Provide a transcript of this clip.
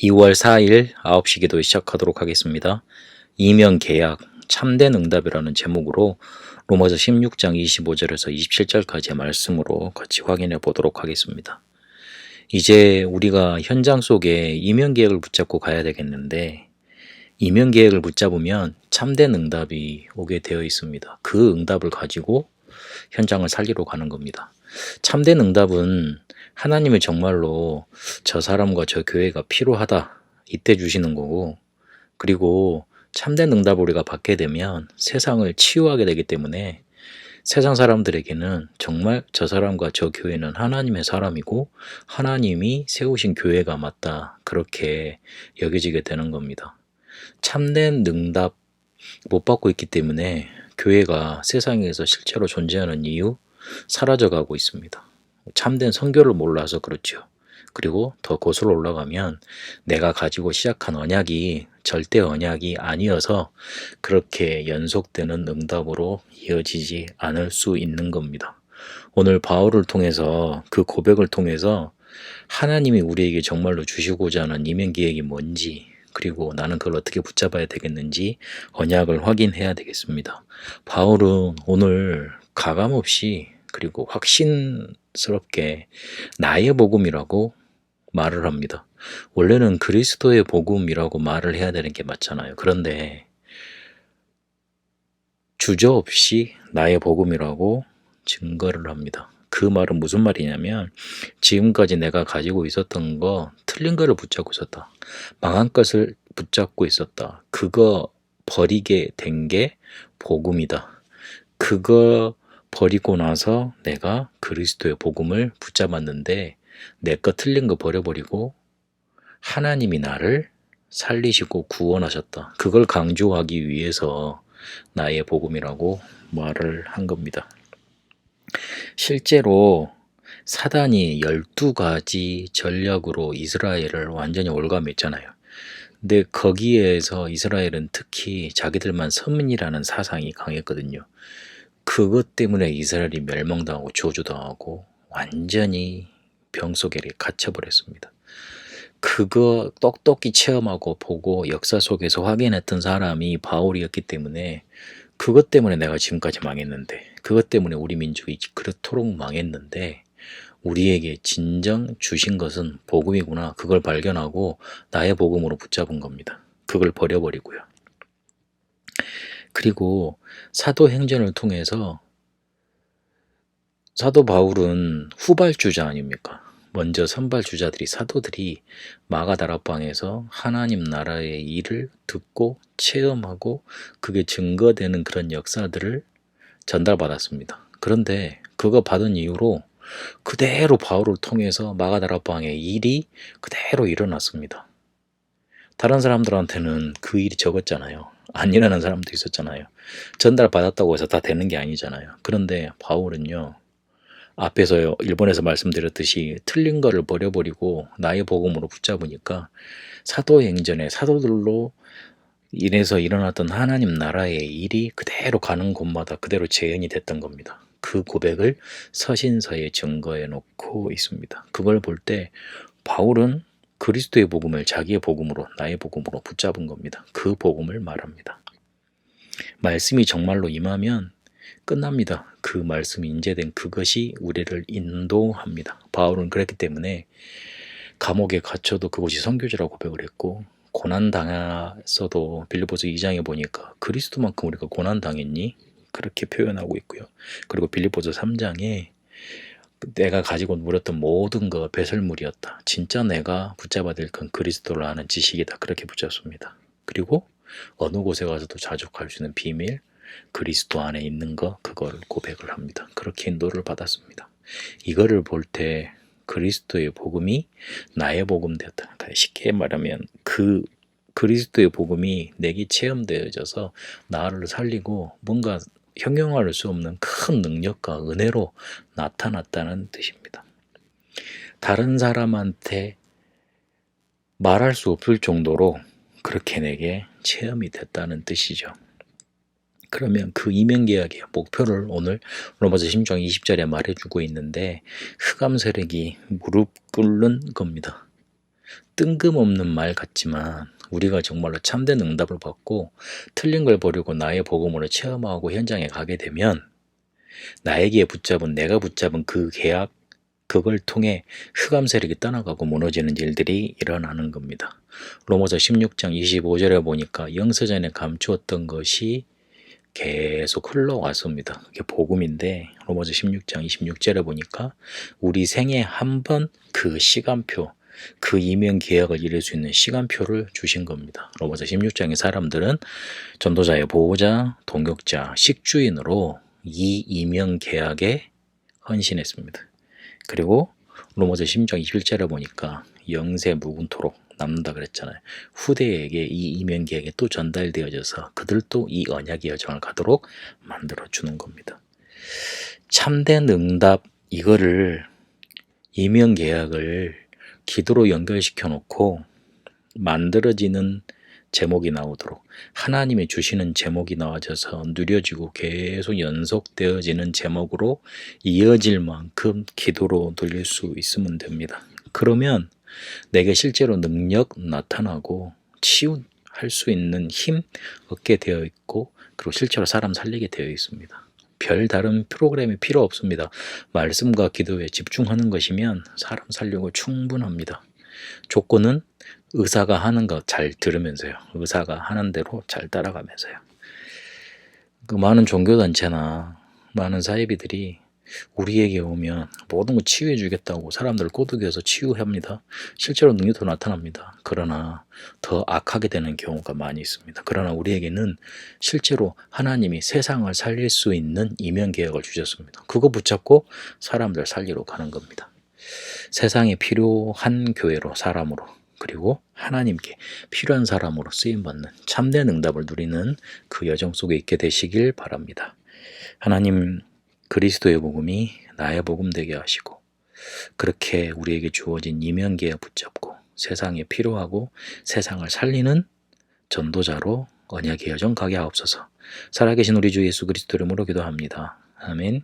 2월 4일 9시 기도 시작하도록 하겠습니다. 이면 계약 참된 응답이라는 제목으로 로마서 16장 25절에서 27절까지의 말씀으로 같이 확인해 보도록 하겠습니다. 이제 우리가 현장 속에 이면 계약을 붙잡고 가야 되겠는데, 이면 계약을 붙잡으면 참된 응답이 오게 되어 있습니다. 그 응답을 가지고 현장을 살리러 가는 겁니다. 참된 응답은 하나님이 정말로 저 사람과 저 교회가 필요하다, 이때 주시는 거고, 그리고 참된 응답을 우리가 받게 되면 세상을 치유하게 되기 때문에 세상 사람들에게는 정말 저 사람과 저 교회는 하나님의 사람이고 하나님이 세우신 교회가 맞다, 그렇게 여겨지게 되는 겁니다. 참된 응답 못 받고 있기 때문에 교회가 세상에서 실제로 존재하는 이유 사라져가고 있습니다. 참된 선교를 몰라서 그렇죠. 그리고 더 거슬러 올라가면 내가 가지고 시작한 언약이 절대 언약이 아니어서 그렇게 연속되는 응답으로 이어지지 않을 수 있는 겁니다. 오늘 바울을 통해서, 그 고백을 통해서 하나님이 우리에게 정말로 주시고자 하는 이면 계획이 뭔지, 그리고 나는 그걸 어떻게 붙잡아야 되겠는지 언약을 확인해야 되겠습니다. 바울은 오늘 가감없이 그리고 확신스럽게 나의 복음이라고 말을 합니다. 원래는 그리스도의 복음이라고 말을 해야 되는 게 맞잖아요. 그런데 주저없이 나의 복음이라고 증거를 합니다. 그 말은 무슨 말이냐면, 지금까지 내가 가지고 있었던 거, 틀린 거를 붙잡고 있었다, 망한 것을 붙잡고 있었다, 그거 버리게 된 게 복음이다. 그거 버리고 나서 내가 그리스도의 복음을 붙잡았는데, 내 거 틀린 거 버려버리고 하나님이 나를 살리시고 구원하셨다, 그걸 강조하기 위해서 나의 복음이라고 말을 한 겁니다. 실제로 사단이 12가지 전략으로 이스라엘을 완전히 올감했잖아요. 근데 거기에서 이스라엘은 특히 자기들만 선민이라는 사상이 강했거든요. 그것 때문에 이스라엘이 멸망당하고 저주당하고 완전히 병 속에 갇혀버렸습니다. 그거 똑똑히 체험하고 보고 역사 속에서 확인했던 사람이 바울이었기 때문에, 그것 때문에 내가 지금까지 망했는데, 그것 때문에 우리 민족이 그렇도록 망했는데 우리에게 진정 주신 것은 복음이구나, 그걸 발견하고 나의 복음으로 붙잡은 겁니다. 그걸 버려버리고요. 그리고 사도행전을 통해서 사도 바울은 후발주자 아닙니까? 먼저 선발주자들이, 사도들이 마가다락방에서 하나님 나라의 일을 듣고 체험하고 그게 증거되는 그런 역사들을 전달받았습니다. 그런데 그거 받은 이후로 그대로 바울을 통해서 마가다락방의 일이 그대로 일어났습니다. 다른 사람들한테는 그 일이 적었잖아요. 안 일어나는 사람도 있었잖아요. 전달받았다고 해서 다 되는 게 아니잖아요. 그런데 바울은요, 앞에서 일본에서 말씀드렸듯이 틀린 거를 버려버리고 나의 복음으로 붙잡으니까 사도행전의 사도들로 인해서 일어났던 하나님 나라의 일이 그대로 가는 곳마다 그대로 재현이 됐던 겁니다. 그 고백을 서신서에 증거해 놓고 있습니다. 그걸 볼 때 바울은 그리스도의 복음을 자기의 복음으로, 나의 복음으로 붙잡은 겁니다. 그 복음을 말합니다. 말씀이 정말로 임하면 끝납니다. 그 말씀이 인재된 그것이 우리를 인도합니다. 바울은 그랬기 때문에 감옥에 갇혀도 그곳이 선교지라고 고백을 했고, 고난당했어도 빌립보서 2장에 보니까 그리스도만큼 우리가 고난당했니? 그렇게 표현하고 있고요. 그리고 빌립보서 3장에 내가 가지고 누렸던 모든 거 배설물이었다, 진짜 내가 붙잡아야 될 건 그리스도를 아는 지식이다, 그렇게 붙잡습니다. 그리고 어느 곳에 가서도 자족할 수 있는 비밀, 그리스도 안에 있는 거, 그걸 고백을 합니다. 그렇게 인도를 받았습니다. 이거를 볼 때 그리스도의 복음이 나의 복음 되었다. 쉽게 말하면 그 그리스도의 복음이 내게 체험되어져서 나를 살리고 뭔가 형용할 수 없는 큰 능력과 은혜로 나타났다는 뜻입니다. 다른 사람한테 말할 수 없을 정도로 그렇게 내게 체험이 됐다는 뜻이죠. 그러면 그 이면계약의 목표를 오늘 로마서 16장 20절에 말해주고 있는데, 흑암 세력이 무릎 꿇는 겁니다. 뜬금없는 말 같지만 우리가 정말로 참된 응답을 받고 틀린 걸 버리고 나의 복음으로 체험하고 현장에 가게 되면 나에게 붙잡은 내가 붙잡은 그 계약 그걸 통해 흑암 세력이 떠나가고 무너지는 일들이 일어나는 겁니다. 로마서 16장 25절에 보니까 영서전에 감추었던 것이 계속 흘러왔습니다. 그게 복음인데 로마서 16장 26절에 보니까 우리 생에 한 번 그 시간표 그 이면 계약을 이룰 수 있는 시간표를 주신 겁니다. 로마서 16장의 사람들은 전도자의 보호자, 동역자, 식주인으로 이 이면 계약에 헌신했습니다. 그리고 로마서 16장 21절에 보니까 영세 무궁토록 남는다 그랬잖아요. 후대에게 이 이면 계약이 또 전달되어져서 그들도 이 언약의 여정을 가도록 만들어주는 겁니다. 참된 응답 이거를 이면 계약을 기도로 연결시켜 놓고 만들어지는 제목이 나오도록 하나님이 주시는 제목이 나와져서 누려지고 계속 연속되어지는 제목으로 이어질 만큼 기도로 돌릴 수 있으면 됩니다. 그러면 내게 실제로 능력 나타나고 치유할 수 있는 힘 얻게 되어 있고 그리고 실제로 사람 살리게 되어 있습니다. 별 다른 프로그램이 필요 없습니다. 말씀과 기도에 집중하는 것이면 사람 살려고 충분합니다. 조건은 의사가 하는 거 잘 들으면서요. 의사가 하는 대로 잘 따라가면서요. 그 많은 종교단체나 많은 사이비들이 우리에게 오면 모든 거 치유해 주겠다고 사람들을 꼬드겨서 치유합니다. 실제로 능력도 나타납니다. 그러나 더 악하게 되는 경우가 많이 있습니다. 그러나 우리에게는 실제로 하나님이 세상을 살릴 수 있는 이면 계약을 주셨습니다. 그거 붙잡고 사람들 살리러 가는 겁니다. 세상에 필요한 교회로 사람으로 그리고 하나님께 필요한 사람으로 쓰임받는 참된 응답을 누리는 그 여정 속에 있게 되시길 바랍니다. 하나님 그리스도의 복음이 나의 복음 되게 하시고 그렇게 우리에게 주어진 이면계약 붙잡고 세상에 필요하고 세상을 살리는 전도자로 언약의 여정 가게 하옵소서. 살아계신 우리 주 예수 그리스도 이름으로 기도합니다. 아멘.